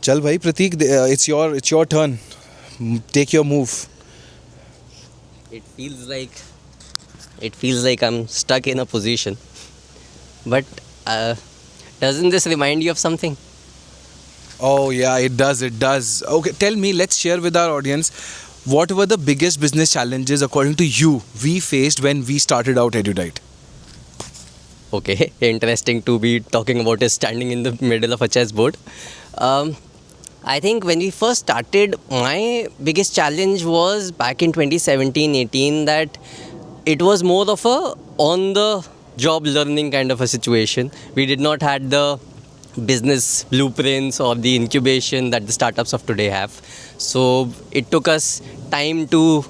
चल भाई प्रतीक, it's your turn. Take your move. It feels like I'm stuck in a position. But doesn't this remind you of something? Oh yeah, it does. It does. Okay, tell me. Let's share with our audience. What were the biggest business challenges according to you we faced when we started out Erudite? Okay, interesting to be talking about is standing in the middle of a chessboard. I think when we first started, my biggest challenge was back in 2017-18 that it was more of a on the job learning kind of a situation. We did not had the business blueprints or the incubation that the startups of today have. So it took us time to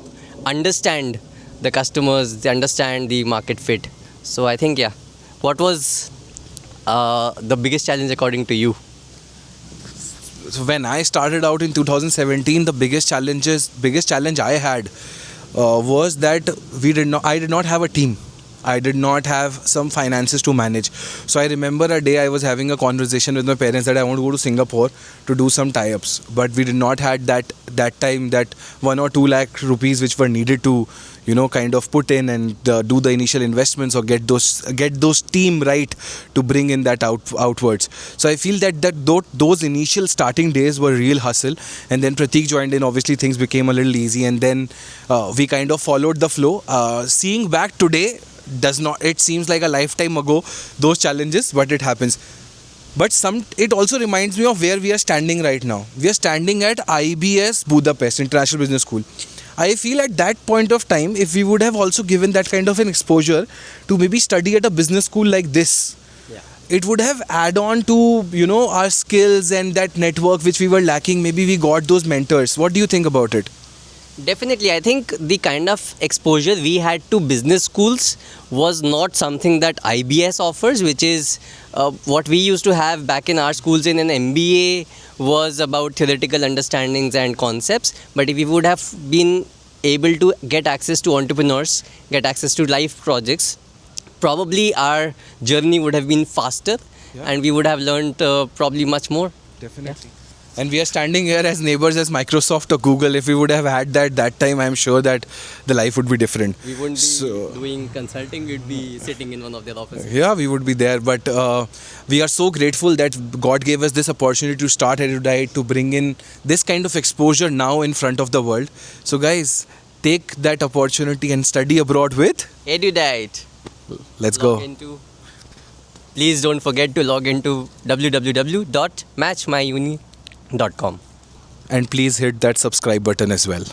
understand the customers, understand the market fit. So I think, yeah, what was the biggest challenge according to you? So when I started out in 2017, the biggest challenge I had was that I did not have a team. I did not have some finances to manage. So I remember a day I was having a conversation with my parents that I want to go to Singapore to do some tie-ups, but we did not had that time that 1 or 2 lakh rupees which were needed to kind of put in and do the initial investments or get those team right to bring in that outwards. So I feel that those initial starting days were real hustle, and then Prateek joined in. Obviously things became a little easy, and then we kind of followed the flow. Seeing back today, it seems like a lifetime ago, those challenges, but it happens. But it also reminds me of where we are standing right now. We are standing at IBS Budapest, International Business School. I feel at that point of time, if we would have also given that kind of an exposure to maybe study at a business school like this, Yeah. it would have add on to our skills and that network which we were lacking. Maybe we got those mentors. What do you think about it? Definitely, I think the kind of exposure we had to business schools was not something that IBS offers, which is what we used to have back in our schools in an MBA was about theoretical understandings and concepts. But if we would have been able to get access to entrepreneurs, get access to life projects, probably our journey would have been faster. Yeah. And we would have learned probably much more. Definitely. And we are standing here as neighbors as Microsoft or Google. If we would have had that time, I'm sure that the life would be different. We wouldn't be doing consulting, we'd be sitting in one of their offices. Yeah, we would be there. But we are so grateful that God gave us this opportunity to start Erudite, to bring in this kind of exposure now in front of the world. So guys, take that opportunity and study abroad with Erudite. Let's go. Please don't forget to log into www.matchmyuni.com. And please hit that subscribe button as well.